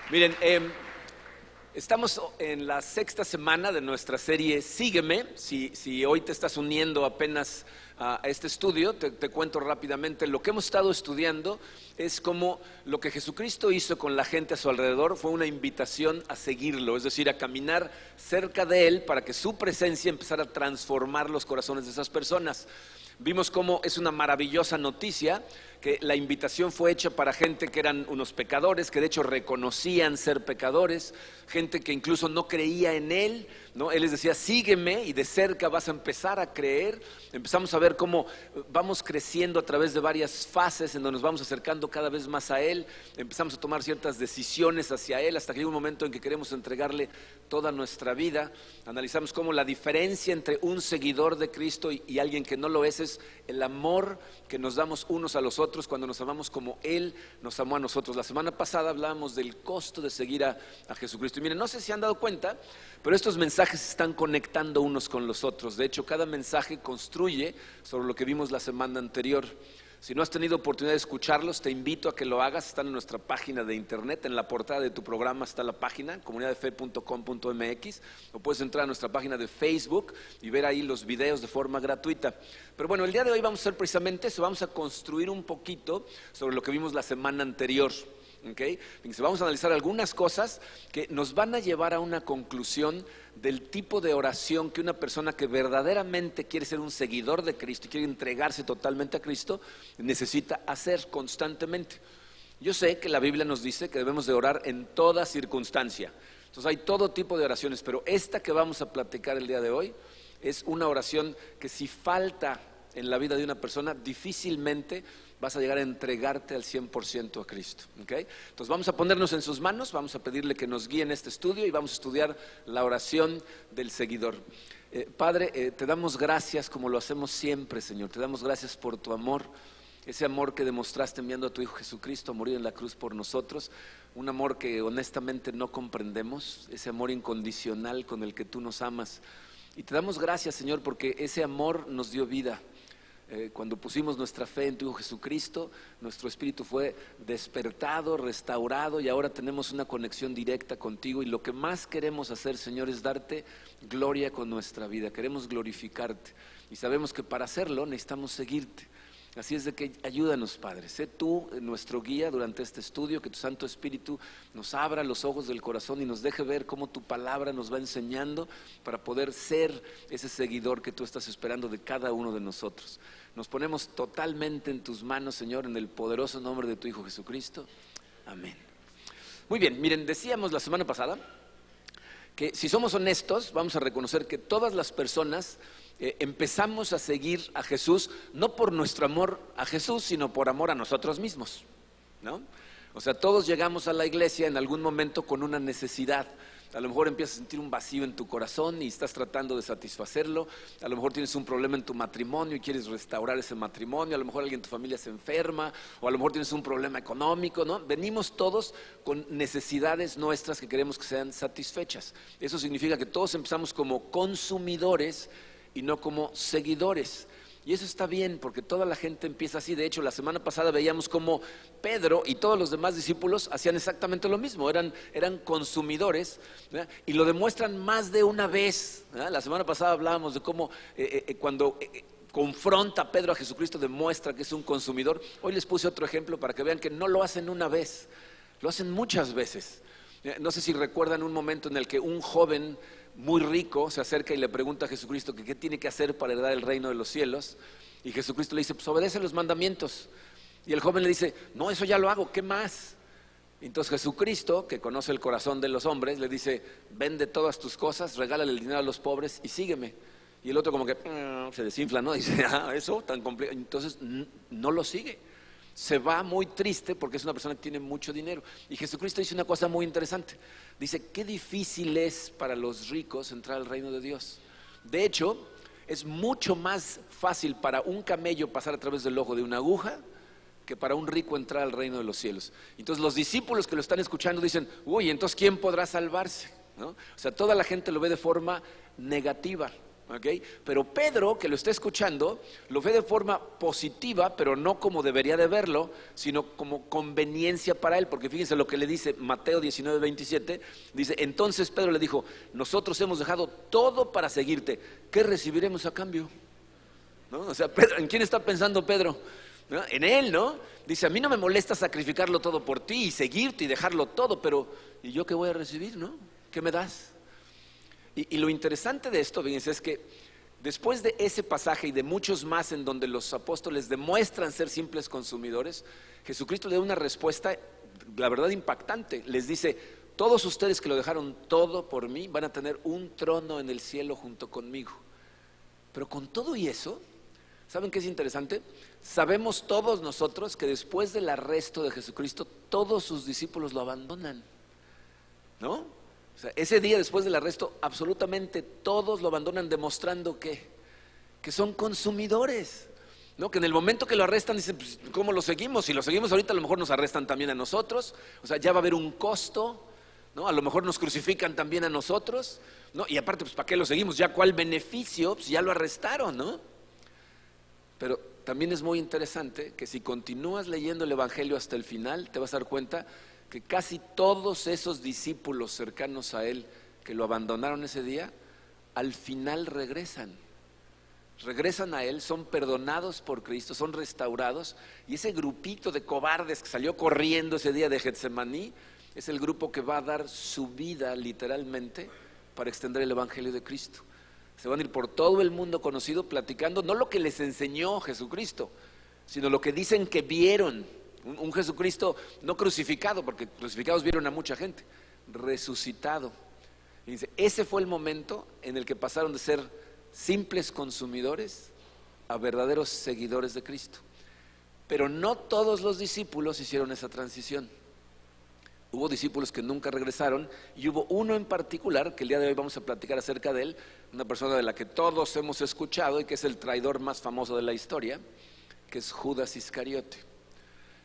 Miren, estamos en la sexta semana de nuestra serie Sígueme. Si hoy te estás uniendo apenas a este estudio, te cuento rápidamente. Lo que hemos estado estudiando es cómo lo que Jesucristo hizo con la gente a su alrededor fue una invitación a seguirlo, es decir, a caminar cerca de Él para que su presencia empezara a transformar los corazones de esas personas. Vimos cómo es una maravillosa noticia que la invitación fue hecha para gente que eran unos pecadores, que de hecho reconocían ser pecadores, gente que incluso no creía en Él, ¿no? Él les decía, sígueme, y de cerca vas a empezar a creer. Empezamos a ver cómo vamos creciendo a través de varias fases en donde nos vamos acercando cada vez más a Él. Empezamos a tomar ciertas decisiones hacia Él hasta que llega un momento en que queremos entregarle toda nuestra vida. Analizamos cómo la diferencia entre un seguidor de Cristo y alguien que no lo es el amor que nos damos unos a los otros cuando nos amamos como Él nos amó a nosotros. La semana pasada hablábamos del costo de seguir a Jesucristo. Y miren, no sé si han dado cuenta, pero estos mensajes se están conectando unos con los otros. De hecho, cada mensaje construye sobre lo que vimos la semana anterior. Si no has tenido oportunidad de escucharlos, te invito a que lo hagas. Están en nuestra página de internet, en la portada de tu programa está la página, comunidaddefe.com.mx, o puedes entrar a nuestra página de Facebook y ver ahí los videos de forma gratuita. Pero bueno, el día de hoy vamos a hacer precisamente eso, vamos a construir un poquito sobre lo que vimos la semana anterior. ¿Okay? Vamos a analizar algunas cosas que nos van a llevar a una conclusión del tipo de oración que una persona que verdaderamente quiere ser un seguidor de Cristo y quiere entregarse totalmente a Cristo necesita hacer constantemente. Yo sé que la Biblia nos dice que debemos de orar en toda circunstancia. Entonces hay todo tipo de oraciones, pero esta que vamos a platicar el día de hoy es una oración que si falta en la vida de una persona difícilmente vas a llegar a entregarte al 100% a Cristo. ¿Okay? Entonces vamos a ponernos en sus manos, vamos a pedirle que nos guíe en este estudio y vamos a estudiar la oración del seguidor. Padre, te damos gracias como lo hacemos siempre, Señor. Te damos gracias por tu amor, ese amor que demostraste enviando a tu Hijo Jesucristo a morir en la cruz por nosotros. Un amor que honestamente no comprendemos, ese amor incondicional con el que tú nos amas. Y te damos gracias, Señor, porque ese amor nos dio vida. Cuando pusimos nuestra fe en tu Hijo Jesucristo, nuestro espíritu fue despertado, restaurado, y ahora tenemos una conexión directa contigo. Y lo que más queremos hacer, Señor, es darte gloria con nuestra vida. Queremos glorificarte y sabemos que para hacerlo necesitamos seguirte. Así es de que ayúdanos, Padre, sé tú nuestro guía durante este estudio, que tu Santo Espíritu nos abra los ojos del corazón y nos deje ver cómo tu palabra nos va enseñando para poder ser ese seguidor que tú estás esperando de cada uno de nosotros. Nos ponemos totalmente en tus manos, Señor, en el poderoso nombre de tu Hijo Jesucristo. Amén. Muy bien, miren, decíamos la semana pasada que si somos honestos vamos a reconocer que todas las personas empezamos a seguir a Jesús no por nuestro amor a Jesús, sino por amor a nosotros mismos, ¿no? O sea, todos llegamos a la iglesia en algún momento con una necesidad. A lo mejor empiezas a sentir un vacío en tu corazón y estás tratando de satisfacerlo. A lo mejor tienes un problema en tu matrimonio y quieres restaurar ese matrimonio. A lo mejor alguien en tu familia se enferma, o a lo mejor tienes un problema económico, ¿no? Venimos todos con necesidades nuestras que queremos que sean satisfechas. Eso significa que todos empezamos como consumidores y no como seguidores. Y eso está bien, porque toda la gente empieza así. De hecho, la semana pasada veíamos cómo Pedro y todos los demás discípulos hacían exactamente lo mismo, eran consumidores, ¿verdad? Y lo demuestran más de una vez, ¿verdad? La semana pasada hablábamos de cómo cuando confronta a Pedro a Jesucristo demuestra que es un consumidor. Hoy les puse otro ejemplo para que vean que no lo hacen una vez, lo hacen muchas veces. No sé si recuerdan un momento en el que un joven muy rico se acerca y le pregunta a Jesucristo que qué tiene que hacer para heredar el reino de los cielos, y Jesucristo le dice, pues obedece los mandamientos. Y el joven le dice, no, eso ya lo hago, ¿qué más? Entonces Jesucristo, que conoce el corazón de los hombres, le dice, vende todas tus cosas, regálale el dinero a los pobres y sígueme. Y el otro como que se desinfla, ¿no? Dice, eso tan complicado. Entonces no lo sigue. Se va muy triste porque es una persona que tiene mucho dinero. Y Jesucristo dice una cosa muy interesante. Dice, qué difícil es para los ricos entrar al reino de Dios. De hecho, es mucho más fácil para un camello pasar a través del ojo de una aguja que para un rico entrar al reino de los cielos. Entonces los discípulos que lo están escuchando dicen, uy, entonces ¿quién podrá salvarse? ¿No? O sea, toda la gente lo ve de forma negativa. ¿ok? Pero Pedro, que lo está escuchando, lo ve de forma positiva, pero no como debería de verlo, sino como conveniencia para él, porque fíjense lo que le dice Mateo 19:27, dice, entonces Pedro le dijo, nosotros hemos dejado todo para seguirte, ¿qué recibiremos a cambio? ¿No? O sea, Pedro, ¿en quién está pensando Pedro? ¿No? En él, ¿no? Dice, a mí no me molesta sacrificarlo todo por ti y seguirte y dejarlo todo, pero ¿y yo qué voy a recibir, no? ¿Qué me das? Y lo interesante de esto, fíjense, es que después de ese pasaje y de muchos más en donde los apóstoles demuestran ser simples consumidores, Jesucristo le da una respuesta, la verdad, impactante. Les dice, todos ustedes que lo dejaron todo por mí van a tener un trono en el cielo junto conmigo. Pero con todo y eso, ¿saben qué es interesante? Sabemos todos nosotros que después del arresto de Jesucristo, todos sus discípulos lo abandonan, ¿no? O sea, ese día después del arresto, absolutamente todos lo abandonan, demostrando que son consumidores, ¿no? Que en el momento que lo arrestan dicen, pues, ¿cómo lo seguimos? Si lo seguimos ahorita a lo mejor nos arrestan también a nosotros, o sea, ya va a haber un costo, ¿no? A lo mejor nos crucifican también a nosotros, ¿no? Y aparte, pues, ¿para qué lo seguimos? Ya cuál beneficio, pues ya lo arrestaron, ¿no? Pero también es muy interesante que si continúas leyendo el Evangelio hasta el final, te vas a dar cuenta que casi todos esos discípulos cercanos a él que lo abandonaron ese día, al final regresan a él, son perdonados por Cristo, son restaurados, y ese grupito de cobardes que salió corriendo ese día de Getsemaní es el grupo que va a dar su vida literalmente para extender el Evangelio de Cristo. Se van a ir por todo el mundo conocido platicando no lo que les enseñó Jesucristo, sino lo que dicen que vieron. Un Jesucristo no crucificado, porque crucificados vieron a mucha gente, resucitado. Y dice, ese fue el momento en el que pasaron de ser simples consumidores a verdaderos seguidores de Cristo. Pero no todos los discípulos hicieron esa transición. Hubo discípulos que nunca regresaron y hubo uno en particular, que el día de hoy vamos a platicar acerca de él, una persona de la que todos hemos escuchado y que es el traidor más famoso de la historia, que es Judas Iscariote.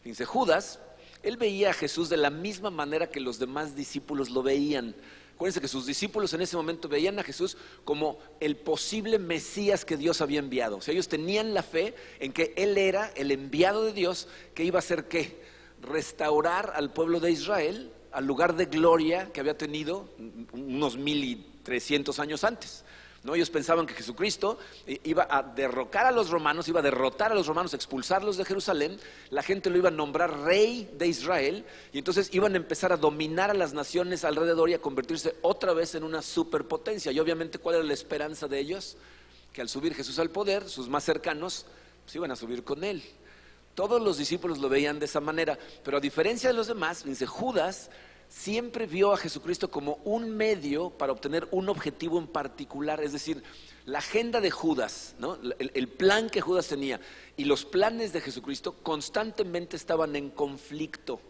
Dice, Judas, él veía a Jesús de la misma manera que los demás discípulos lo veían. Acuérdense que sus discípulos en ese momento veían a Jesús como el posible Mesías que Dios había enviado. O sea, ellos tenían la fe en que Él era el enviado de Dios que iba a hacer ¿qué? Restaurar al pueblo de Israel al lugar de gloria que había tenido unos 1300 años antes. ¿No? Ellos pensaban que Jesucristo iba a derrocar a los romanos, iba a derrotar a los romanos, expulsarlos de Jerusalén, la gente lo iba a nombrar rey de Israel y entonces iban a empezar a dominar a las naciones alrededor y a convertirse otra vez en una superpotencia. Y obviamente, ¿cuál era la esperanza de ellos? Que al subir Jesús al poder, sus más cercanos pues iban a subir con él. Todos los discípulos lo veían de esa manera, pero a diferencia de los demás, dice, Judas siempre vio a Jesucristo como un medio para obtener un objetivo en particular. Es decir, la agenda de Judas, ¿no? El plan que Judas tenía y los planes de Jesucristo constantemente estaban en conflicto.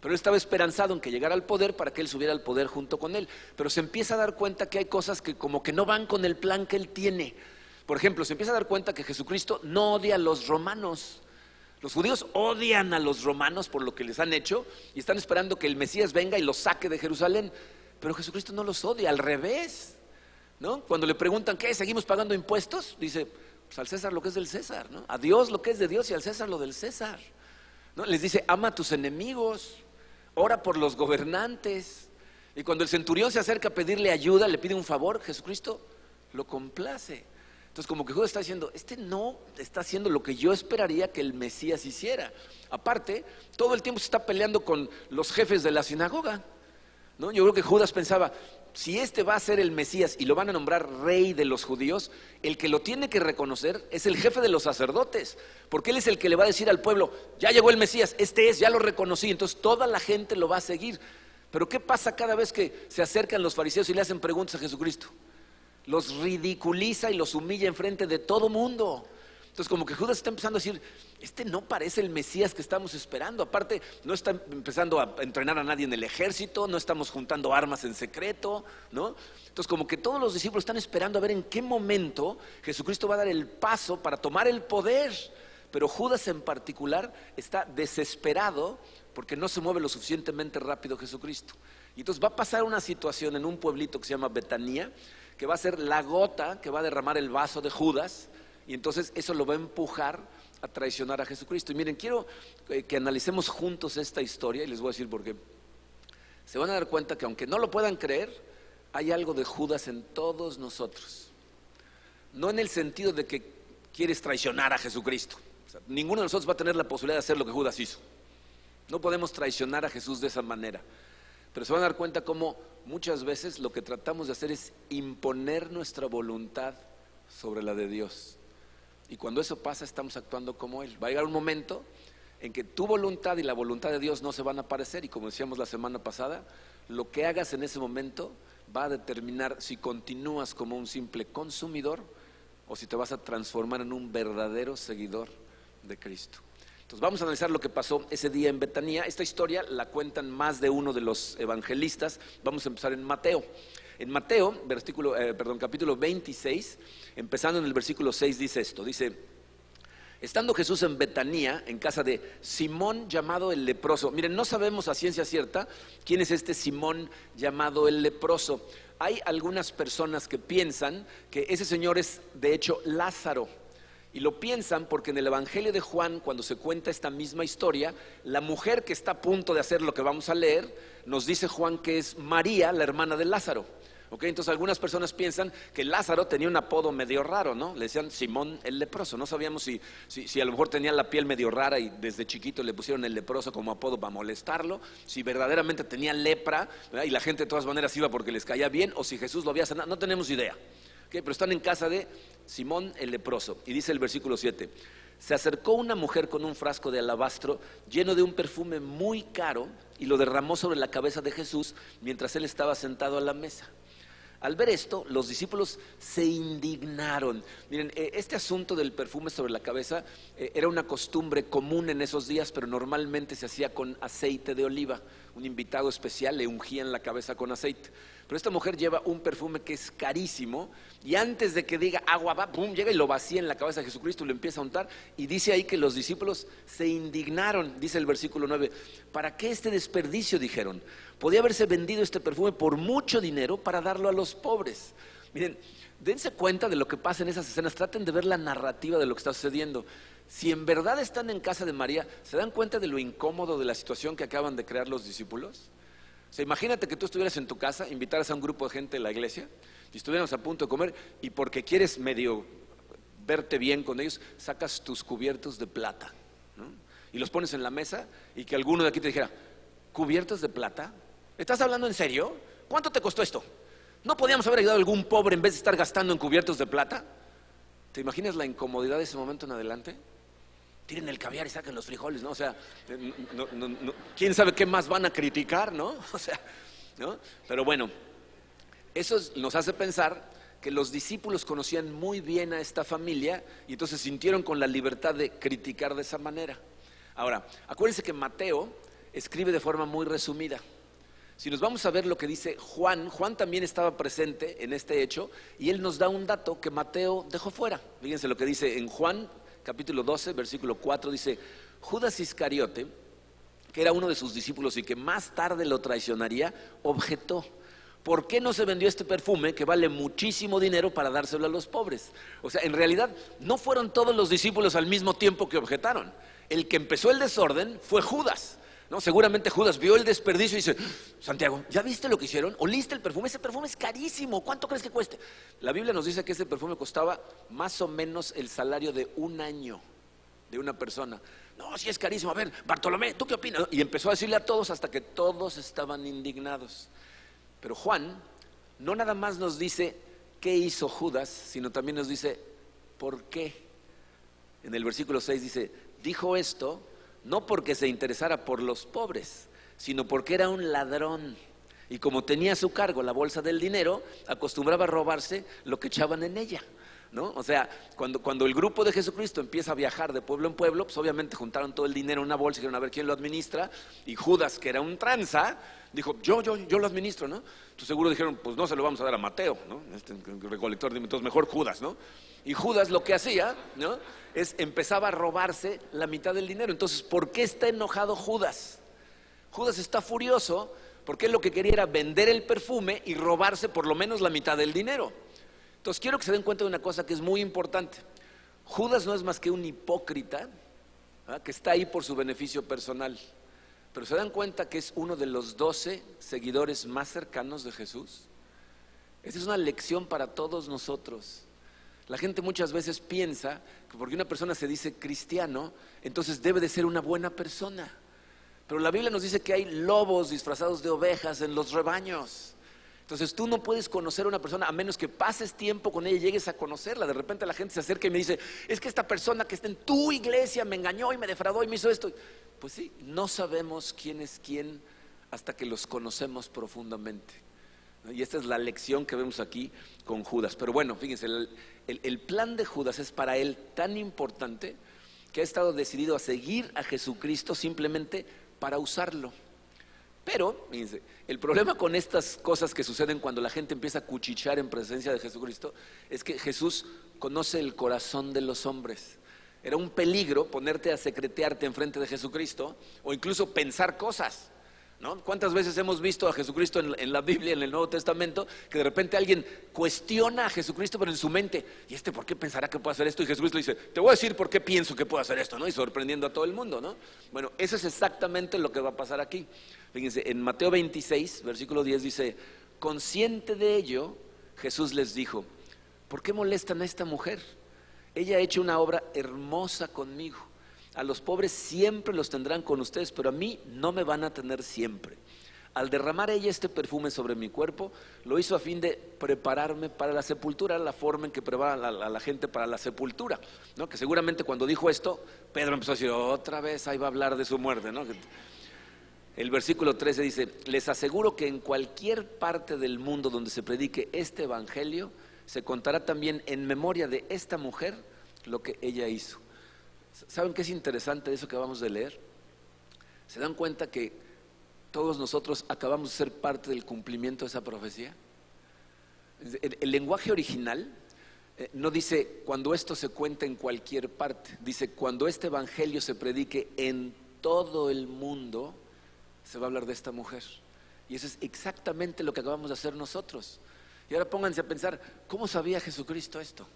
Pero él estaba esperanzado en que llegara al poder para que él subiera al poder junto con él. Pero se empieza a dar cuenta que hay cosas que como que no van con el plan que él tiene. Por ejemplo, se empieza a dar cuenta que Jesucristo no odia a los romanos. Los judíos odian a los romanos por lo que les han hecho y están esperando que el Mesías venga y los saque de Jerusalén. Pero Jesucristo no los odia, al revés, ¿no? Cuando le preguntan, ¿qué? ¿Seguimos pagando impuestos? Dice, pues al César lo que es del César, ¿no? A Dios lo que es de Dios y al César lo del César, ¿no? Les dice, ama a tus enemigos, ora por los gobernantes. Y cuando el centurión se acerca a pedirle ayuda, le pide un favor, Jesucristo lo complace. Entonces como que Judas está diciendo, no está haciendo lo que yo esperaría que el Mesías hiciera. Aparte, todo el tiempo se está peleando con los jefes de la sinagoga, ¿no? Yo creo que Judas pensaba, si va a ser el Mesías y lo van a nombrar rey de los judíos, el que lo tiene que reconocer es el jefe de los sacerdotes, porque él es el que le va a decir al pueblo, ya llegó el Mesías, ya lo reconocí, entonces toda la gente lo va a seguir. Pero ¿qué pasa cada vez que se acercan los fariseos y le hacen preguntas a Jesucristo? Los ridiculiza y los humilla enfrente de todo mundo. Entonces como que Judas está empezando a decir, no parece el Mesías que estamos esperando. Aparte, no está empezando a entrenar a nadie en el ejército, no estamos juntando armas en secreto, ¿no? Entonces como que todos los discípulos están esperando a ver en qué momento Jesucristo va a dar el paso para tomar el poder. Pero Judas en particular está desesperado porque no se mueve lo suficientemente rápido Jesucristo. Y entonces va a pasar una situación en un pueblito que se llama Betanía, que va a ser la gota que va a derramar el vaso de Judas, y entonces eso lo va a empujar a traicionar a Jesucristo. Y miren, quiero que analicemos juntos esta historia, y les voy a decir por qué. Se van a dar cuenta que aunque no lo puedan creer, hay algo de Judas en todos nosotros. No en el sentido de que quieres traicionar a Jesucristo. O sea, ninguno de nosotros va a tener la posibilidad de hacer lo que Judas hizo. No podemos traicionar a Jesús de esa manera. Pero se van a dar cuenta cómo muchas veces lo que tratamos de hacer es imponer nuestra voluntad sobre la de Dios. Y cuando eso pasa, estamos actuando como Él. Va a llegar un momento en que tu voluntad y la voluntad de Dios no se van a parecer. Y como decíamos la semana pasada, lo que hagas en ese momento va a determinar si continúas como un simple consumidor o si te vas a transformar en un verdadero seguidor de Cristo. Entonces vamos a analizar lo que pasó ese día en Betanía. Esta historia la cuentan más de uno de los evangelistas. Vamos a empezar en Mateo. En Mateo, capítulo 26, empezando en el versículo 6, dice esto. Dice: estando Jesús en Betanía, en casa de Simón llamado el leproso. Miren, no sabemos a ciencia cierta quién es este Simón llamado el leproso. Hay algunas personas que piensan que ese señor es de hecho Lázaro. Y lo piensan porque en el Evangelio de Juan, cuando se cuenta esta misma historia, la mujer que está a punto de hacer lo que vamos a leer, nos dice Juan que es María, la hermana de Lázaro. Entonces algunas personas piensan que Lázaro tenía un apodo medio raro, ¿no? Le decían Simón el leproso. No sabíamos si a lo mejor tenía la piel medio rara y desde chiquito le pusieron el leproso como apodo para molestarlo, si verdaderamente tenía lepra, ¿verdad? Y la gente de todas maneras iba porque les caía bien, o si Jesús lo había sanado, no tenemos idea. Pero están en casa de Simón el leproso. Y dice el versículo 7: se acercó una mujer con un frasco de alabastro lleno de un perfume muy caro y lo derramó sobre la cabeza de Jesús mientras él estaba sentado a la mesa. Al ver esto, los discípulos se indignaron. Miren, este asunto del perfume sobre la cabeza era una costumbre común en esos días, pero normalmente se hacía con aceite de oliva. Un invitado especial le ungían la cabeza con aceite. Pero esta mujer lleva un perfume que es carísimo, y antes de que diga agua va, pum, llega y lo vacía en la cabeza de Jesucristo y lo empieza a untar. Y dice ahí que los discípulos se indignaron. Dice el versículo 9: ¿para qué este desperdicio? Dijeron. Podía haberse vendido este perfume por mucho dinero para darlo a los pobres. Miren, dense cuenta de lo que pasa en esas escenas. Traten de ver la narrativa de lo que está sucediendo. Si en verdad están en casa de María, ¿se dan cuenta de lo incómodo de la situación que acaban de crear los discípulos? O sea, imagínate que tú estuvieras en tu casa, invitaras a un grupo de gente de la iglesia y estuviéramos a punto de comer, y porque quieres medio verte bien con ellos, sacas tus cubiertos de plata, ¿no? Y los pones en la mesa, y que alguno de aquí te dijera: ¿cubiertos de plata? ¿Estás hablando en serio? ¿Cuánto te costó esto? ¿No podíamos haber ayudado a algún pobre en vez de estar gastando en cubiertos de plata? ¿Te imaginas la incomodidad de ese momento en adelante? Tiren el caviar y saquen los frijoles, ¿no? O sea, ¿quién sabe qué más van a criticar, no? O sea, ¿no? Pero bueno, eso nos hace pensar que los discípulos conocían muy bien a esta familia y entonces sintieron con la libertad de criticar de esa manera. Ahora, acuérdense que Mateo escribe de forma muy resumida. Si nos vamos a ver lo que dice Juan también estaba presente en este hecho, y él nos da un dato que Mateo dejó fuera. Fíjense lo que dice en Juan capítulo 12, versículo 4, dice: Judas Iscariote, que era uno de sus discípulos y que más tarde lo traicionaría, objetó: ¿por qué no se vendió este perfume que vale muchísimo dinero para dárselo a los pobres? O sea, en realidad no fueron todos los discípulos al mismo tiempo que objetaron. El que empezó el desorden fue Judas, ¿no? Seguramente Judas vio el desperdicio y dice: Santiago, ¿ya viste lo que hicieron? ¿Oliste el perfume? Ese perfume es carísimo, ¿cuánto crees que cueste? La Biblia nos dice que ese perfume costaba más o menos el salario de un año de una persona. No, sí es carísimo. A ver, Bartolomé, ¿tú qué opinas? Y empezó a decirle a todos hasta que todos estaban indignados. Pero Juan no nada más nos dice qué hizo Judas, sino también nos dice por qué. En el versículo 6 dice: dijo esto no porque se interesara por los pobres, sino porque era un ladrón, y como tenía a su cargo la bolsa del dinero, acostumbraba a robarse lo que echaban en ella, ¿no? O sea, cuando el grupo de Jesucristo empieza a viajar de pueblo en pueblo, pues obviamente juntaron todo el dinero en una bolsa y dijeron: a ver quién lo administra. Y Judas, que era un tranza, dijo: yo lo administro, ¿no? Entonces seguro dijeron: pues no se lo vamos a dar a Mateo, ¿no? Este recolector de entonces mejor Judas, ¿no? Y Judas lo que hacía, ¿no?, es empezaba a robarse la mitad del dinero. Entonces, ¿por qué está enojado Judas? Judas está furioso porque él lo que quería era vender el perfume y robarse por lo menos la mitad del dinero. Entonces quiero que se den cuenta de una cosa que es muy importante. Judas no es más que un hipócrita, ¿verdad?, que está ahí por su beneficio personal. Pero se dan cuenta que es uno de los 12 seguidores más cercanos de Jesús. Esa es una lección para todos nosotros. La gente muchas veces piensa que porque una persona se dice cristiano, entonces debe de ser una buena persona. Pero la Biblia nos dice que hay lobos disfrazados de ovejas en los rebaños. Entonces tú no puedes conocer a una persona a menos que pases tiempo con ella y llegues a conocerla. De repente la gente se acerca y me dice, es que esta persona que está en tu iglesia me engañó y me defraudó y me hizo esto. Pues sí, no sabemos quién es quién hasta que los conocemos profundamente. Y esta es la lección que vemos aquí con Judas. Pero bueno, fíjense, el plan de Judas es para él tan importante que ha estado decidido a seguir a Jesucristo simplemente para usarlo. Pero, fíjense, el problema con estas cosas que suceden cuando la gente empieza a cuchichear en presencia de Jesucristo es que Jesús conoce el corazón de los hombres. Era un peligro ponerte a secretearte enfrente de Jesucristo o incluso pensar cosas, ¿no? ¿Cuántas veces hemos visto a Jesucristo en la Biblia, en el Nuevo Testamento, que de repente alguien cuestiona a Jesucristo pero en su mente, ¿y este por qué pensará que puede hacer esto? Y Jesucristo dice, te voy a decir por qué pienso que puedo hacer esto, ¿no? Y sorprendiendo a todo el mundo, ¿no? Bueno, eso es exactamente lo que va a pasar aquí. Fíjense, en Mateo 26, versículo 10 dice, consciente de ello, Jesús les dijo, ¿por qué molestan a esta mujer? Ella ha hecho una obra hermosa conmigo. A los pobres siempre los tendrán con ustedes, pero a mí no me van a tener siempre. Al derramar ella este perfume sobre mi cuerpo, lo hizo a fin de prepararme para la sepultura, la forma en que prepara a la gente para la sepultura, ¿no? Que seguramente cuando dijo esto, Pedro empezó a decir, otra vez ahí va a hablar de su muerte, ¿no? El versículo 13 dice, les aseguro que en cualquier parte del mundo donde se predique este evangelio, se contará también en memoria de esta mujer lo que ella hizo. ¿Saben qué es interesante de eso que acabamos de leer? ¿Se dan cuenta que todos nosotros acabamos de ser parte del cumplimiento de esa profecía? El lenguaje original no dice cuando esto se cuenta en cualquier parte, dice cuando este evangelio se predique en todo el mundo, se va a hablar de esta mujer. Y eso es exactamente lo que acabamos de hacer nosotros. Y ahora pónganse a pensar, ¿cómo sabía Jesucristo esto?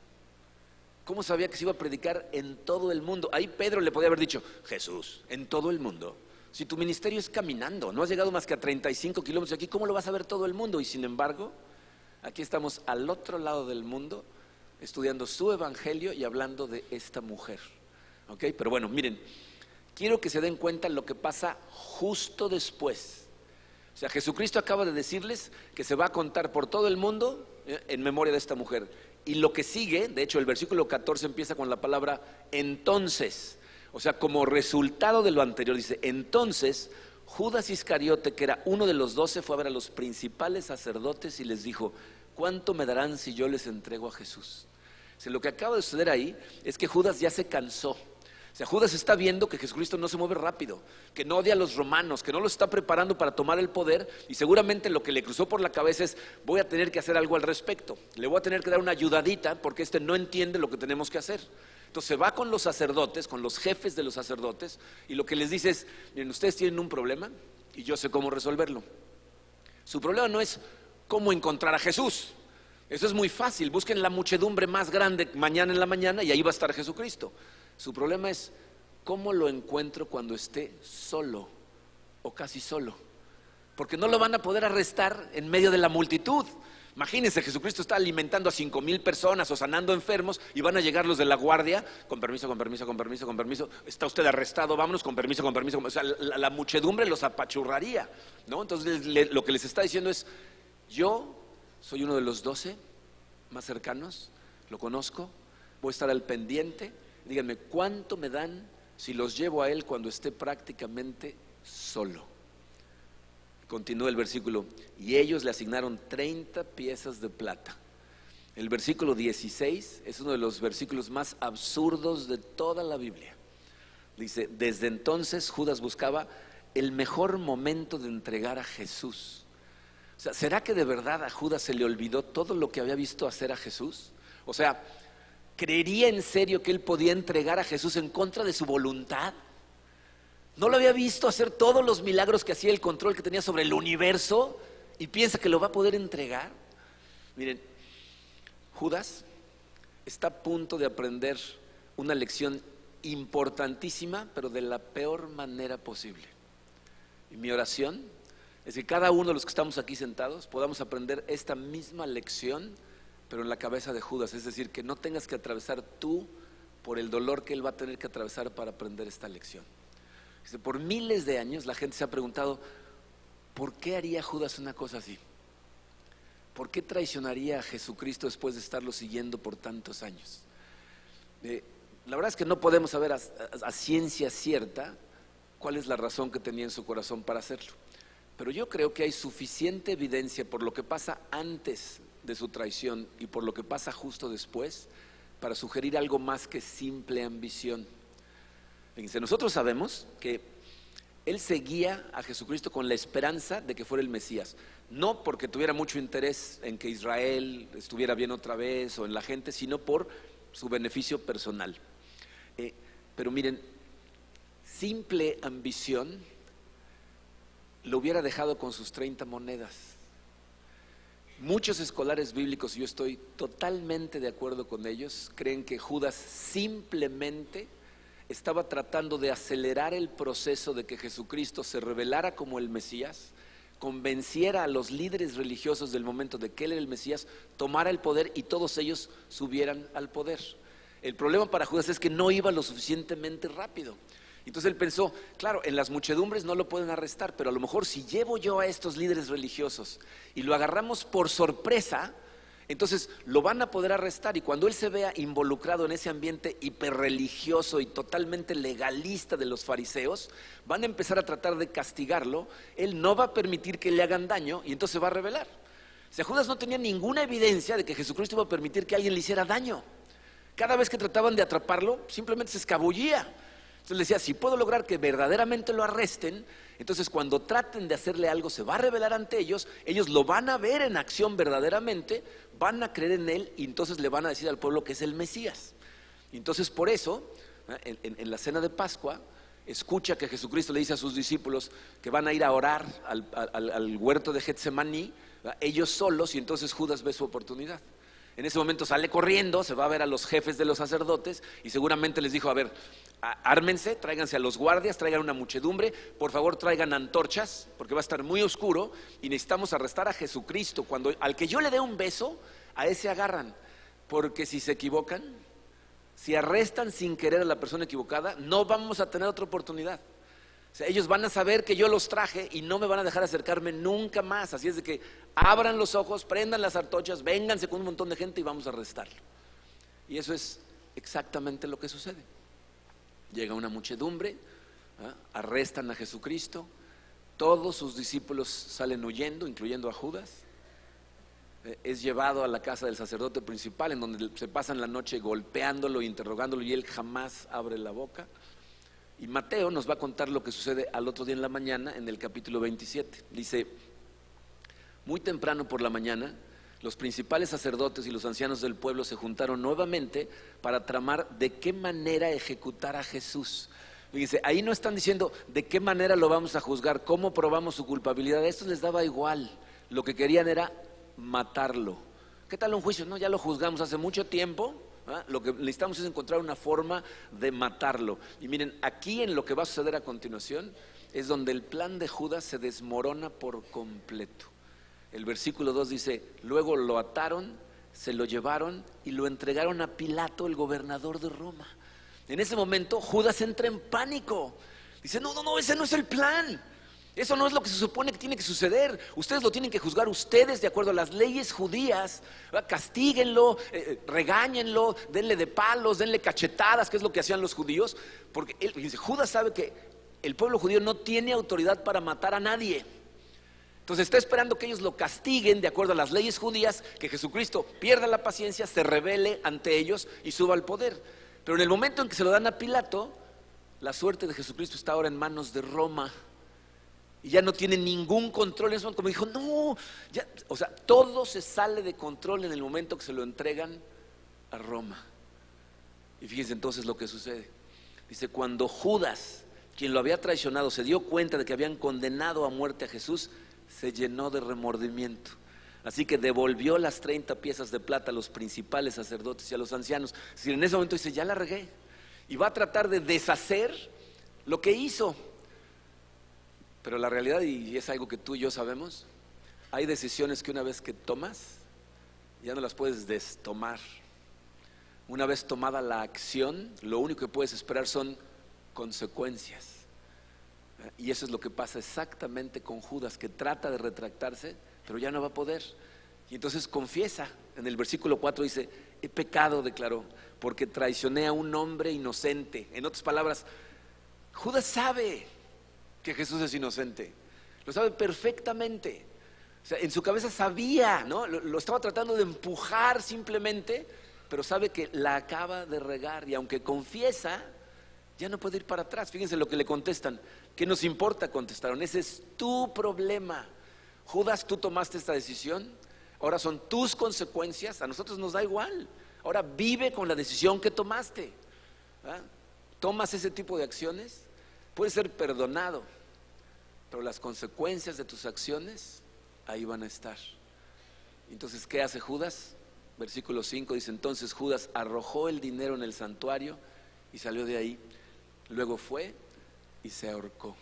¿Cómo sabía que se iba a predicar en todo el mundo? Ahí Pedro le podía haber dicho, Jesús, en todo el mundo. Si tu ministerio es caminando, no has llegado más que a 35 kilómetros de aquí, ¿cómo lo vas a ver todo el mundo? Y sin embargo, aquí estamos al otro lado del mundo, estudiando su evangelio y hablando de esta mujer. ¿Ok? Pero bueno, miren, quiero que se den cuenta lo que pasa justo después. O sea, Jesucristo acaba de decirles que se va a contar por todo el mundo en memoria de esta mujer. Y lo que sigue, de hecho el versículo 14 empieza con la palabra entonces. O sea, como resultado de lo anterior, dice, entonces Judas Iscariote, que era uno de los 12, fue a ver a los principales sacerdotes y les dijo, ¿cuánto me darán si yo les entrego a Jesús? O sea, lo que acaba de suceder ahí es que Judas ya se cansó. O sea, Judas está viendo que Jesucristo no se mueve rápido, que no odia a los romanos, que no los está preparando para tomar el poder y seguramente lo que le cruzó por la cabeza es voy a tener que hacer algo al respecto, le voy a tener que dar una ayudadita porque este no entiende lo que tenemos que hacer. Entonces va con los sacerdotes, con los jefes de los sacerdotes y lo que les dice es, miren, ustedes tienen un problema y yo sé cómo resolverlo. Su problema no es cómo encontrar a Jesús, eso es muy fácil, busquen la muchedumbre más grande mañana en la mañana y ahí va a estar Jesucristo. Su problema es cómo lo encuentro cuando esté solo o casi solo, porque no lo van a poder arrestar en medio de la multitud. Imagínense, Jesucristo está alimentando a 5,000 personas o sanando enfermos y van a llegar los de la guardia, con permiso, con permiso, con permiso, con permiso, está usted arrestado, vámonos, con permiso, con permiso, o sea, la muchedumbre los apachurraría, ¿no? Entonces lo que les está diciendo es, yo soy uno de los 12 más cercanos, lo conozco, voy a estar al pendiente. Díganme, ¿cuánto me dan si los llevo a él cuando esté prácticamente solo? Continúa el versículo, y ellos le asignaron 30 piezas de plata. El versículo 16 es uno de los versículos más absurdos de toda la Biblia. Dice, desde entonces Judas buscaba el mejor momento de entregar a Jesús. O sea, ¿será que de verdad a Judas se le olvidó todo lo que había visto hacer a Jesús? O sea, ¿creería en serio que él podía entregar a Jesús en contra de su voluntad? No lo había visto hacer todos los milagros que hacía, el control que tenía sobre el universo, y piensa que lo va a poder entregar. Miren, Judas está a punto de aprender una lección importantísima, pero de la peor manera posible. Y mi oración es que cada uno de los que estamos aquí sentados podamos aprender esta misma lección, pero en la cabeza de Judas. Es decir, que no tengas que atravesar tú por el dolor que él va a tener que atravesar para aprender esta lección. Por miles de años la gente se ha preguntado, ¿por qué haría Judas una cosa así? ¿Por qué traicionaría a Jesucristo después de estarlo siguiendo por tantos años? La verdad es que no podemos saber a ciencia cierta cuál es la razón que tenía en su corazón para hacerlo. Pero yo creo que hay suficiente evidencia por lo que pasa antes de su traición y por lo que pasa justo después para sugerir algo más que simple ambición. Fíjense, nosotros sabemos que él seguía a Jesucristo con la esperanza de que fuera el Mesías, no porque tuviera mucho interés en que Israel estuviera bien otra vez o en la gente, sino por su beneficio personal. Pero miren, simple ambición lo hubiera dejado con sus 30 monedas. Muchos escolares bíblicos, y yo estoy totalmente de acuerdo con ellos, creen que Judas simplemente estaba tratando de acelerar el proceso de que Jesucristo se revelara como el Mesías, convenciera a los líderes religiosos del momento de que él era el Mesías, tomara el poder y todos ellos subieran al poder. El problema para Judas es que no iba lo suficientemente rápido. Entonces él pensó, claro, en las muchedumbres no lo pueden arrestar, pero a lo mejor si llevo yo a estos líderes religiosos y lo agarramos por sorpresa, entonces lo van a poder arrestar, y cuando él se vea involucrado en ese ambiente hiperreligioso y totalmente legalista de los fariseos, van a empezar a tratar de castigarlo. Él no va a permitir que le hagan daño y entonces se va a rebelar. O sea, Judas no tenía ninguna evidencia de que Jesucristo iba a permitir que alguien le hiciera daño. Cada vez que trataban de atraparlo, simplemente se escabullía. Entonces le decía, si puedo lograr que verdaderamente lo arresten, entonces cuando traten de hacerle algo se va a revelar ante ellos, ellos lo van a ver en acción verdaderamente, van a creer en él y entonces le van a decir al pueblo que es el Mesías. Y entonces por eso, en la cena de Pascua, escucha que Jesucristo le dice a sus discípulos que van a ir a orar al huerto de Getsemaní, ellos solos, y entonces Judas ve su oportunidad. En ese momento sale corriendo, se va a ver a los jefes de los sacerdotes y seguramente les dijo, a ver, ármense, tráiganse a los guardias, traigan una muchedumbre, por favor traigan antorchas, porque va a estar muy oscuro y necesitamos arrestar a Jesucristo. Al que yo le dé un beso, a ese agarran, porque si se equivocan, si arrestan sin querer a la persona equivocada, no vamos a tener otra oportunidad. O sea, ellos van a saber que yo los traje y no me van a dejar acercarme nunca más. Así es de que abran los ojos, prendan las antorchas, vénganse con un montón de gente y vamos a arrestarlo. Y eso es exactamente lo que sucede. Llega una muchedumbre, arrestan a Jesucristo, todos sus discípulos salen huyendo, incluyendo a Judas. Es llevado a la casa del sacerdote principal, en donde se pasan la noche golpeándolo, interrogándolo, y él jamás abre la boca. Y Mateo nos va a contar lo que sucede al otro día en la mañana, en el capítulo 27. Dice, muy temprano por la mañana, los principales sacerdotes y los ancianos del pueblo se juntaron nuevamente para tramar de qué manera ejecutar a Jesús. Fíjense, ahí no están diciendo de qué manera lo vamos a juzgar, cómo probamos su culpabilidad. A estos les daba igual. Lo que querían era matarlo. ¿Qué tal un juicio? No, ya lo juzgamos hace mucho tiempo. Lo que necesitamos es encontrar una forma de matarlo. Y miren, aquí en lo que va a suceder a continuación es donde el plan de Judas se desmorona por completo. El versículo 2 dice, luego lo ataron, se lo llevaron y lo entregaron a Pilato, el gobernador de Roma. En ese momento Judas entra en pánico. Dice, no, ese no es el plan. Eso no es lo que se supone que tiene que suceder. Ustedes lo tienen que juzgar ustedes de acuerdo a las leyes judías. Castíguenlo, regáñenlo, denle de palos, denle cachetadas, que es lo que hacían los judíos. Porque fíjense, Judas sabe que el pueblo judío no tiene autoridad para matar a nadie. Entonces está esperando que ellos lo castiguen de acuerdo a las leyes judías, que Jesucristo pierda la paciencia, se rebele ante ellos y suba al poder. Pero en el momento en que se lo dan a Pilato, la suerte de Jesucristo está ahora en manos de Roma. Y ya no tiene ningún control. Eso como dijo, no, ya, o sea, todo se sale de control en el momento que se lo entregan a Roma. Y fíjense entonces lo que sucede. Dice, cuando Judas quien lo había traicionado, se dio cuenta de que habían condenado a muerte a Jesús, se llenó de remordimiento. Así que devolvió las 30 piezas de plata a los principales sacerdotes y a los ancianos. Es decir, en ese momento dice, ya la regué. Y va a tratar de deshacer lo que hizo. Pero la realidad, y es algo que tú y yo sabemos, hay decisiones que una vez que tomas, ya no las puedes destomar. Una vez tomada la acción, lo único que puedes esperar son consecuencias. Y eso es lo que pasa exactamente con Judas, que trata de retractarse, pero ya no va a poder. Y entonces confiesa. En el versículo 4 dice, he pecado, declaró, porque traicioné a un hombre inocente. En otras palabras, Judas sabe que Jesús es inocente, lo sabe perfectamente. O sea, en su cabeza sabía, ¿no? Lo estaba tratando de empujar simplemente, pero sabe que la acaba de regar. Y aunque confiesa, ya no puede ir para atrás. Fíjense lo que le contestan. ¿Qué nos importa? Contestaron, ese es tu problema. Judas, tú tomaste esta decisión, ahora son tus consecuencias, a nosotros nos da igual. Ahora vive con la decisión que tomaste. ¿Verdad? Tomas ese tipo de acciones, puedes ser perdonado, pero las consecuencias de tus acciones ahí van a estar. Entonces, ¿qué hace Judas? Versículo 5 dice, entonces Judas arrojó el dinero en el santuario y salió de ahí. Luego fue y se ahorcó.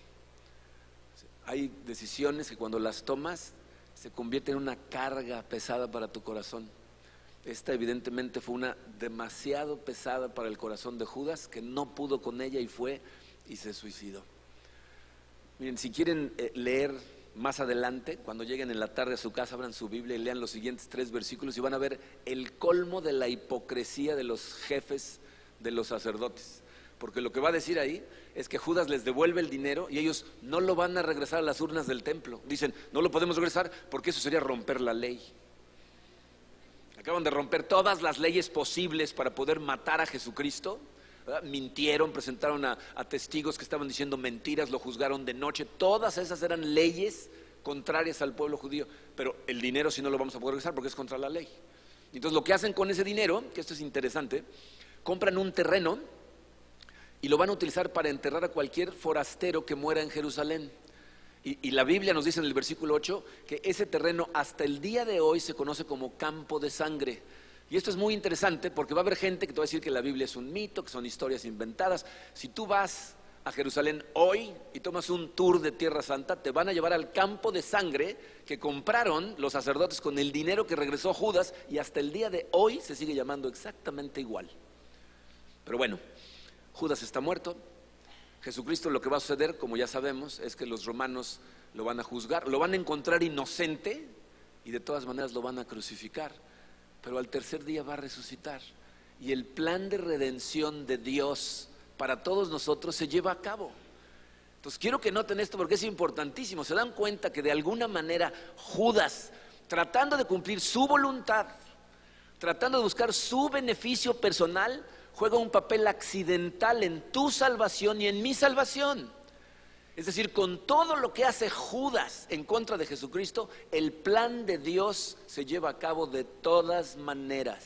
Hay decisiones que cuando las tomas se convierten en una carga pesada para tu corazón. Esta evidentemente fue una demasiado pesada para el corazón de Judas, que no pudo con ella y fue y se suicidó. Miren, si quieren leer más adelante, cuando lleguen en la tarde a su casa, abran su Biblia y lean los siguientes 3 versículos y van a ver el colmo de la hipocresía de los jefes de los sacerdotes. Porque lo que va a decir ahí es que Judas les devuelve el dinero y ellos no lo van a regresar a las urnas del templo. Dicen, no lo podemos regresar porque eso sería romper la ley. Acaban de romper todas las leyes posibles para poder matar a Jesucristo. ¿Verdad? Mintieron, presentaron a testigos que estaban diciendo mentiras, lo juzgaron de noche. Todas esas eran leyes contrarias al pueblo judío. Pero el dinero sí no lo vamos a poder regresar porque es contra la ley. Entonces lo que hacen con ese dinero, que esto es interesante, compran un terreno y lo van a utilizar para enterrar a cualquier forastero que muera en Jerusalén. Y la Biblia nos dice en el versículo 8 que ese terreno hasta el día de hoy se conoce como campo de sangre. Y esto es muy interesante porque va a haber gente que te va a decir que la Biblia es un mito, que son historias inventadas. Si tú vas a Jerusalén hoy y tomas un tour de Tierra Santa, te van a llevar al campo de sangre que compraron los sacerdotes con el dinero que regresó Judas, y hasta el día de hoy se sigue llamando exactamente igual. Pero bueno, Judas está muerto. Jesucristo, lo que va a suceder, como ya sabemos, es que los romanos lo van a juzgar, lo van a encontrar inocente y de todas maneras lo van a crucificar, pero al tercer día va a resucitar y el plan de redención de Dios para todos nosotros se lleva a cabo. Entonces quiero que noten esto porque es importantísimo. Se dan cuenta que de alguna manera Judas, tratando de cumplir su voluntad, tratando de buscar su beneficio personal, juega un papel accidental en tu salvación y en mi salvación. Es decir, con todo lo que hace Judas en contra de Jesucristo, el plan de Dios se lleva a cabo de todas maneras.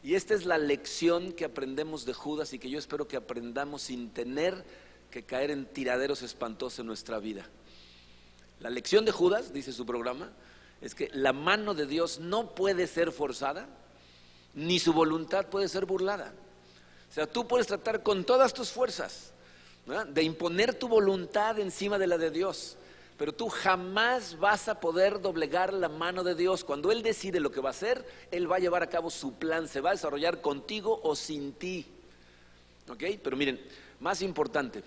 Y esta es la lección que aprendemos de Judas y que yo espero que aprendamos sin tener que caer en tiraderos espantosos en nuestra vida. La lección de Judas, dice su programa, es que la mano de Dios no puede ser forzada, ni su voluntad puede ser burlada. O sea, tú puedes tratar con todas tus fuerzas, ¿verdad?, de imponer tu voluntad encima de la de Dios, pero tú jamás vas a poder doblegar la mano de Dios. Cuando Él decide lo que va a hacer, Él va a llevar a cabo su plan, se va a desarrollar contigo o sin ti. ¿Ok? Pero miren, más importante,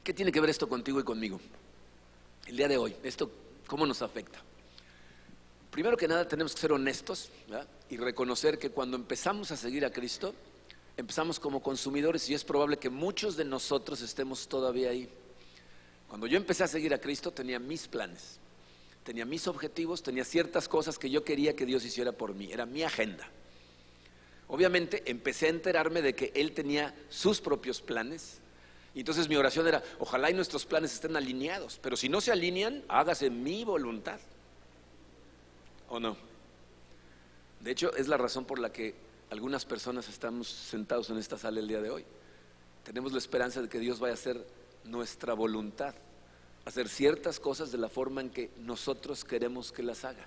¿qué tiene que ver esto contigo y conmigo? El día de hoy, esto, ¿cómo nos afecta? Primero que nada tenemos que ser honestos, ¿verdad?, y reconocer que cuando empezamos a seguir a Cristo, empezamos como consumidores y es probable que muchos de nosotros estemos todavía ahí. Cuando yo empecé a seguir a Cristo tenía mis planes, tenía mis objetivos, tenía ciertas cosas que yo quería que Dios hiciera por mí, era mi agenda. Obviamente empecé a enterarme de que Él tenía sus propios planes y entonces mi oración era, ojalá y nuestros planes estén alineados, pero si no se alinean, hágase mi voluntad. ¿O no? De hecho, es la razón por la que algunas personas estamos sentados en esta sala el día de hoy. tenemos la esperanza de que Dios vaya a hacer nuestra voluntad, hacer ciertas cosas de la forma en que nosotros queremos que las haga.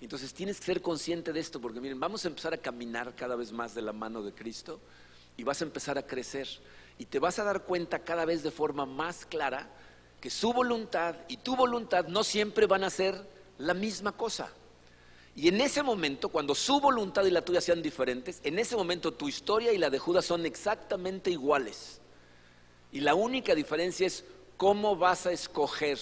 Entonces tienes que ser consciente de esto, porque miren, vamos a empezar a caminar cada vez más de la mano de Cristo y vas a empezar a crecer y te vas a dar cuenta cada vez de forma más clara que su voluntad y tu voluntad no siempre van a ser la misma cosa. Y en ese momento, cuando su voluntad y la tuya sean diferentes, en ese momento tu historia y la de Judas son exactamente iguales. Y la única diferencia es cómo vas a escoger.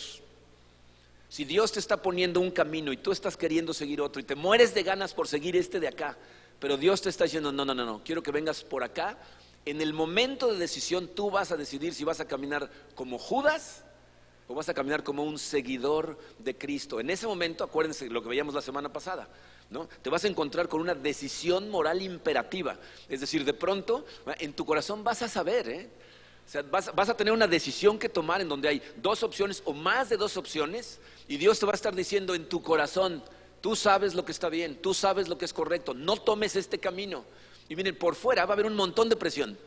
Si Dios te está poniendo un camino y tú estás queriendo seguir otro y te mueres de ganas por seguir este de acá, pero Dios te está diciendo, no, quiero que vengas por acá. En el momento de decisión tú vas a decidir si vas a caminar como Judas o vas a caminar como un seguidor de Cristo. En ese momento, acuérdense lo que veíamos la semana pasada, ¿no? Te vas a encontrar con una decisión moral imperativa. Es decir, de pronto en tu corazón vas a saber, o sea, vas a tener una decisión que tomar en donde hay dos opciones o más de dos opciones, y Dios te va a estar diciendo en tu corazón, tú sabes lo que está bien, tú sabes lo que es correcto, no tomes este camino. Y miren, por fuera va a haber un montón de presión.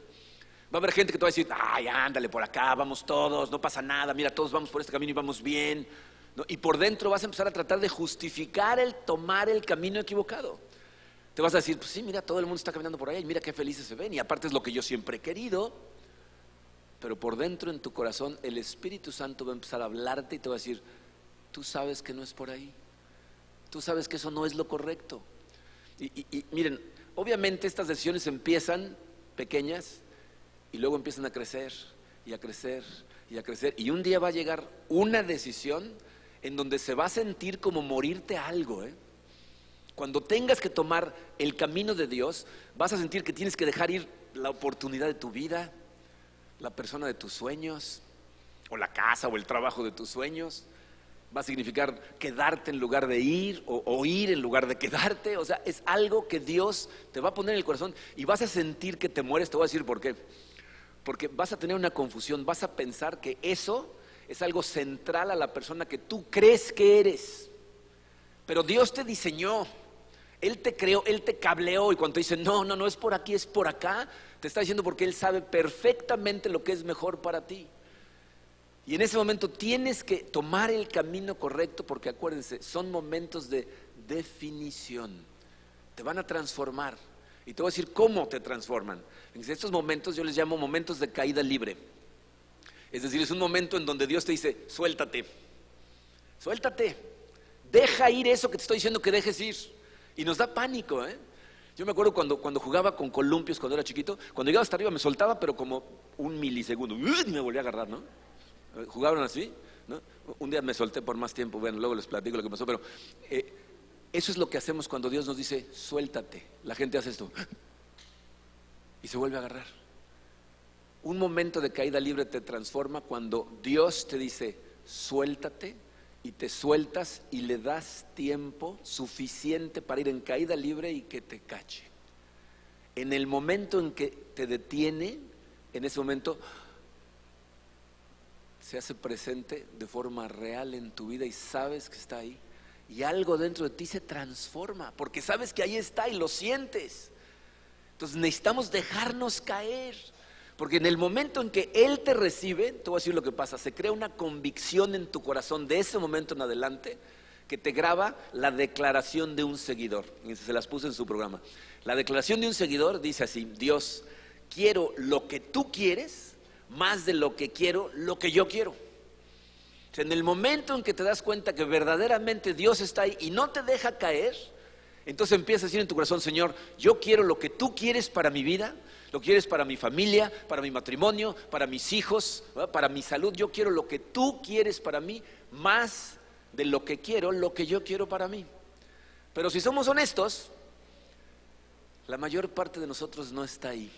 Va a haber gente que te va a decir, ay, ándale por acá, vamos todos, no pasa nada, mira, todos vamos por este camino y vamos bien, ¿no? Y por dentro vas a empezar a tratar de justificar el tomar el camino equivocado. Te vas a decir, pues sí, mira, todo el mundo está caminando por allá y mira qué felices se ven, y aparte es lo que yo siempre he querido. Pero por dentro en tu corazón el Espíritu Santo va a empezar a hablarte y te va a decir, tú sabes que no es por ahí, tú sabes que eso no es lo correcto. Y miren, obviamente estas decisiones empiezan pequeñas y luego empiezan a crecer y a crecer y a crecer, y un día va a llegar una decisión en donde se va a sentir como morirte a algo, Cuando tengas que tomar el camino de Dios, vas a sentir que tienes que dejar ir la oportunidad de tu vida, la persona de tus sueños, o la casa o el trabajo de tus sueños. Va a significar quedarte en lugar de ir, o ir en lugar de quedarte. O sea, es algo que Dios te va a poner en el corazón y vas a sentir que te mueres. Te voy a decir por qué. Porque vas a tener una confusión, vas a pensar que eso es algo central a la persona que tú crees que eres. Pero Dios te diseñó, Él te creó, Él te cableó, y cuando te dice no es por aquí, es por acá, te está diciendo porque Él sabe perfectamente lo que es mejor para ti. Y en ese momento tienes que tomar el camino correcto, porque acuérdense, son momentos de definición. Te van a transformar. Y te voy a decir cómo te transforman. En estos momentos yo les llamo momentos de caída libre. Es decir, es un momento en donde Dios te dice, suéltate, deja ir eso que te estoy diciendo que dejes ir. Y nos da pánico, Yo me acuerdo cuando jugaba con columpios cuando era chiquito, cuando llegaba hasta arriba me soltaba, pero como un milisegundo, y me volví a agarrar, ¿no? ¿Jugaron así? ¿No? Un día me solté por más tiempo, bueno, luego les platico lo que pasó, pero eso es lo que hacemos cuando Dios nos dice, suéltate. La gente hace esto y se vuelve a agarrar. Un momento de caída libre te transforma cuando Dios te dice, suéltate, y te sueltas y le das tiempo suficiente para ir en caída libre y que te cache. En el momento en que te detiene, en ese momento se hace presente de forma real en tu vida y sabes que está ahí. Y algo dentro de ti se transforma, porque sabes que ahí está y lo sientes. Entonces necesitamos dejarnos caer, porque en el momento en que Él te recibe, te voy a decir lo que pasa, se crea una convicción en tu corazón de ese momento en adelante que te graba la declaración de un seguidor. Y se las puse en su programa. La declaración de un seguidor dice así: Dios, quiero lo que tú quieres más de lo que quiero lo que yo quiero. En el momento en que te das cuenta que verdaderamente Dios está ahí y no te deja caer, entonces empiezas a decir en tu corazón, Señor, yo quiero lo que tú quieres para mi vida, lo quieres para mi familia, para mi matrimonio, para mis hijos, ¿verdad? Para mi salud. Yo quiero lo que tú quieres para mí más de lo que yo quiero para mí. Pero si somos honestos, la mayor parte de nosotros no está ahí.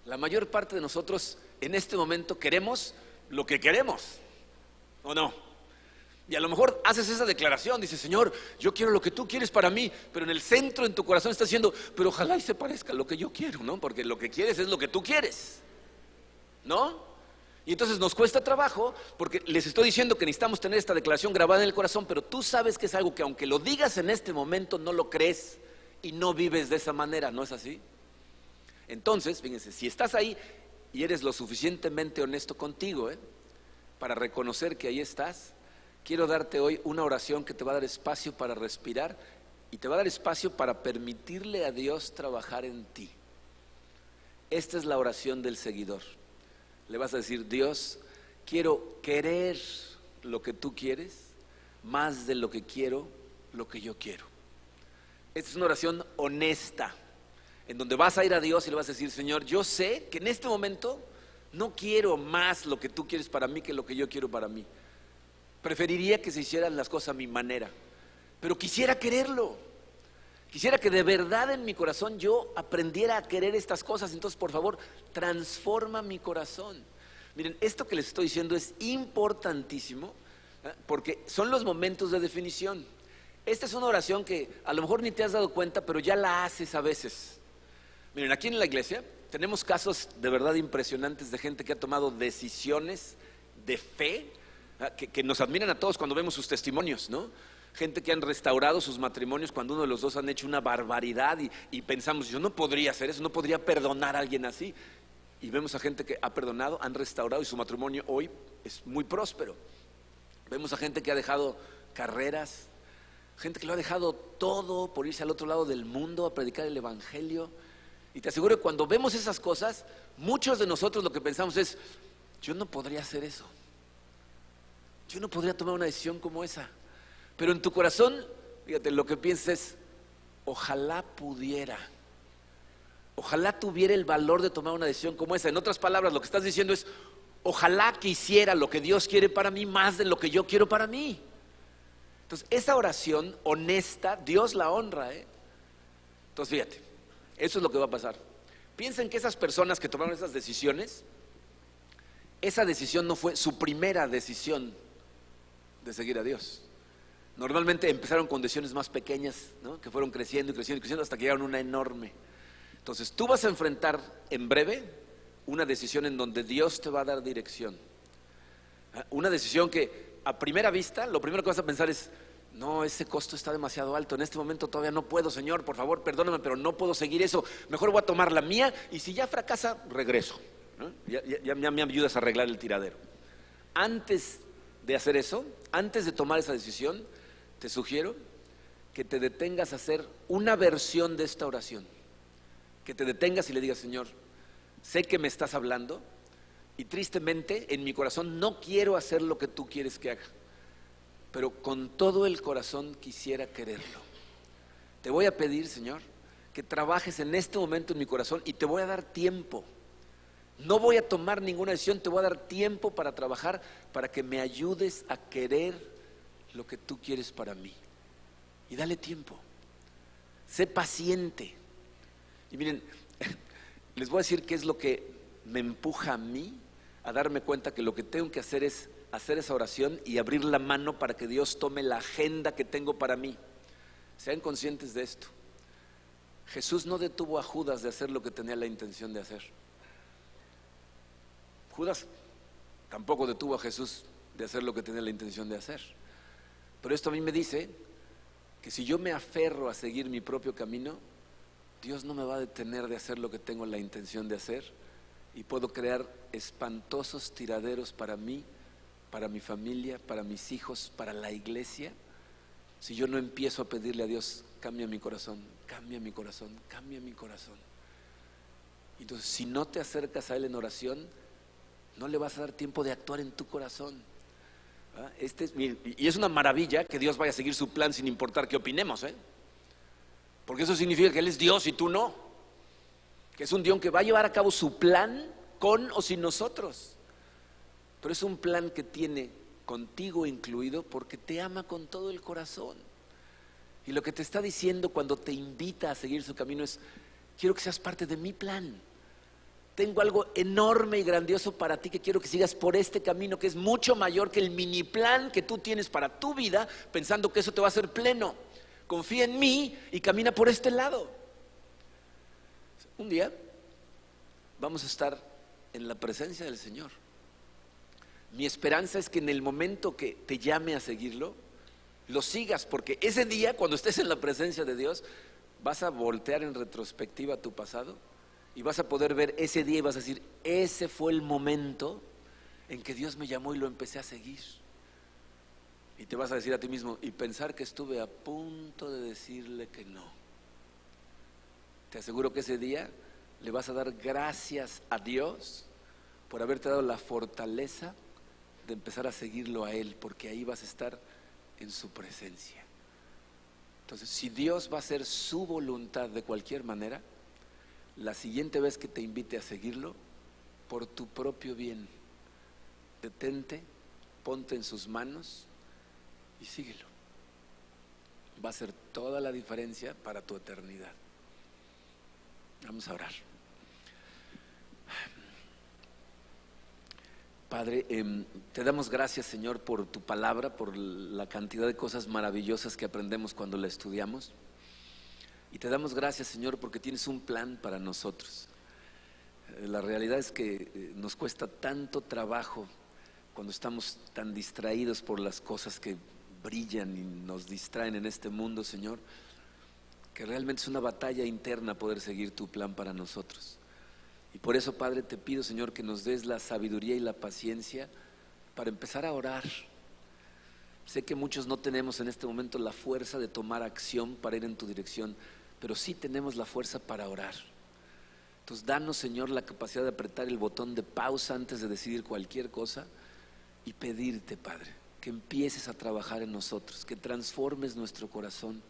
La mayor parte de nosotros en este momento queremos lo que queremos, ¿o no? Y a lo mejor haces esa declaración, dices, Señor, yo quiero lo que tú quieres para mí, pero en el centro, en tu corazón estás diciendo, pero ojalá y se parezca a lo que yo quiero, ¿no? Porque lo que quieres es lo que tú quieres, ¿no? Y entonces nos cuesta trabajo, porque les estoy diciendo que necesitamos tener esta declaración grabada en el corazón, pero tú sabes que es algo que aunque lo digas en este momento no lo crees y no vives de esa manera, ¿no es así? Entonces, fíjense, si estás ahí y eres lo suficientemente honesto contigo, para reconocer que ahí estás, quiero darte hoy una oración que te va a dar espacio para respirar y te va a dar espacio para permitirle a Dios trabajar en ti. Esta es la oración del seguidor. Le vas a decir: Dios, quiero querer lo que tú quieres más de lo que quiero lo que yo quiero. Esta es una oración honesta, en donde vas a ir a Dios y le vas a decir: Señor, yo sé que en este momento no quiero más lo que tú quieres para mí que lo que yo quiero para mí. Preferiría que se hicieran las cosas a mi manera, pero quisiera quererlo. Quisiera que de verdad en mi corazón yo aprendiera a querer estas cosas. Entonces, por favor, transforma mi corazón. Miren, esto que les estoy diciendo es importantísimo, porque son los momentos de definición. Esta es una oración que a lo mejor ni te has dado cuenta, pero ya la haces a veces. Miren, aquí en la iglesia tenemos casos de verdad impresionantes de gente que ha tomado decisiones de fe, que nos admiran a todos cuando vemos sus testimonios, ¿no? Gente que han restaurado sus matrimonios cuando uno de los dos han hecho una barbaridad y pensamos: yo no podría hacer eso, no podría perdonar a alguien así. Y vemos a gente que ha perdonado, han restaurado y su matrimonio hoy es muy próspero. Vemos a gente que ha dejado carreras, gente que lo ha dejado todo por irse al otro lado del mundo a predicar el evangelio. Y te aseguro que cuando vemos esas cosas, muchos de nosotros lo que pensamos es: yo no podría hacer eso, yo no podría tomar una decisión como esa. Pero en tu corazón, fíjate, lo que piensas es: ojalá pudiera, ojalá tuviera el valor de tomar una decisión como esa. En otras palabras, lo que estás diciendo es: ojalá quisiera lo que Dios quiere para mí más de lo que yo quiero para mí. Entonces, esa oración honesta, Dios la honra, Entonces, fíjate, eso es lo que va a pasar. Piensen que esas personas que tomaron esas decisiones, esa decisión no fue su primera decisión de seguir a Dios. Normalmente empezaron con decisiones más pequeñas, ¿no? Que fueron creciendo y creciendo y creciendo hasta que llegaron a una enorme. Entonces tú vas a enfrentar en breve una decisión en donde Dios te va a dar dirección. Una decisión que a primera vista lo primero que vas a pensar es: no, ese costo está demasiado alto, en este momento todavía no puedo, Señor, por favor, perdóname, pero no puedo seguir eso, mejor voy a tomar la mía y si ya fracasa, regreso, ¿no? Ya me ayudas a arreglar el tiradero. Antes de hacer eso, antes de tomar esa decisión, te sugiero que te detengas a hacer una versión de esta oración, que te detengas y le digas: Señor, sé que me estás hablando y tristemente en mi corazón no quiero hacer lo que tú quieres que haga, pero con todo el corazón quisiera quererlo. Te voy a pedir, Señor, que trabajes en este momento en mi corazón y te voy a dar tiempo. No voy a tomar ninguna decisión, te voy a dar tiempo para trabajar, para que me ayudes a querer lo que tú quieres para mí. Y dale tiempo. Sé paciente. Y miren, les voy a decir qué es lo que me empuja a mí a darme cuenta que lo que tengo que hacer es hacer esa oración y abrir la mano para que Dios tome la agenda que tengo para mí. Sean conscientes de esto. Jesús no detuvo a Judas de hacer lo que tenía la intención de hacer. Judas tampoco detuvo a Jesús de hacer lo que tenía la intención de hacer. Pero esto a mí me dice que si yo me aferro a seguir mi propio camino, Dios no me va a detener de hacer lo que tengo la intención de hacer y puedo crear espantosos tiraderos para mí, para mi familia, para mis hijos, para la iglesia, si yo no empiezo a pedirle a Dios: cambia mi corazón, cambia mi corazón, cambia mi corazón. Entonces, si no te acercas a Él en oración, no le vas a dar tiempo de actuar en tu corazón. Y es una maravilla que Dios vaya a seguir su plan sin importar qué opinemos, porque eso significa que Él es Dios y tú no, que es un Dios que va a llevar a cabo su plan con o sin nosotros, pero es un plan que tiene contigo incluido porque te ama con todo el corazón. Y lo que te está diciendo cuando te invita a seguir su camino es: quiero que seas parte de mi plan. Tengo algo enorme y grandioso para ti que quiero que sigas por este camino que es mucho mayor que el mini plan que tú tienes para tu vida, pensando que eso te va a hacer pleno. Confía en mí y camina por este lado. Un día vamos a estar en la presencia del Señor. Mi esperanza es que en el momento que te llame a seguirlo, lo sigas, porque ese día, cuando estés en la presencia de Dios, vas a voltear en retrospectiva tu pasado Y vas a poder ver ese día y vas a decir, ese fue el momento en que Dios me llamó y lo empecé a seguir. Y te vas a decir a ti mismo, y pensar que estuve a punto de decirle que no. Te aseguro que ese día le vas a dar gracias a Dios por haberte dado la fortaleza de empezar a seguirlo a Él, porque ahí vas a estar en su presencia. Entonces, si Dios va a hacer su voluntad de cualquier manera, la siguiente vez que te invite a seguirlo, por tu propio bien, detente, ponte en sus manos y síguelo. Va a ser toda la diferencia para tu eternidad. Vamos a orar. Padre, te damos gracias, Señor, por tu palabra, por la cantidad de cosas maravillosas que aprendemos cuando la estudiamos. Y te damos gracias, Señor, porque tienes un plan para nosotros. La realidad es que nos cuesta tanto trabajo cuando estamos tan distraídos por las cosas que brillan y nos distraen en este mundo, Señor, que realmente es una batalla interna poder seguir tu plan para nosotros. Y por eso, Padre, te pido, Señor, que nos des la sabiduría y la paciencia para empezar a orar. Sé que muchos no tenemos en este momento la fuerza de tomar acción para ir en tu dirección, pero sí tenemos la fuerza para orar. Entonces, danos, Señor, la capacidad de apretar el botón de pausa antes de decidir cualquier cosa y pedirte, Padre, que empieces a trabajar en nosotros, que transformes nuestro corazón.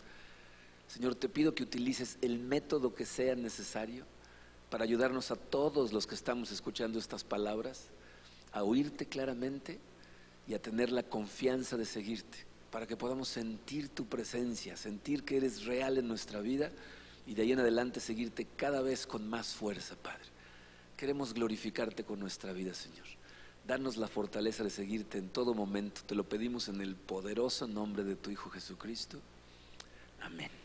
Señor, te pido que utilices el método que sea necesario para ayudarnos a todos los que estamos escuchando estas palabras a oírte claramente y a tener la confianza de seguirte, para que podamos sentir tu presencia, sentir que eres real en nuestra vida y de ahí en adelante seguirte cada vez con más fuerza, Padre. Queremos glorificarte con nuestra vida, Señor. Danos la fortaleza de seguirte en todo momento. Te lo pedimos en el poderoso nombre de tu Hijo Jesucristo. Amén.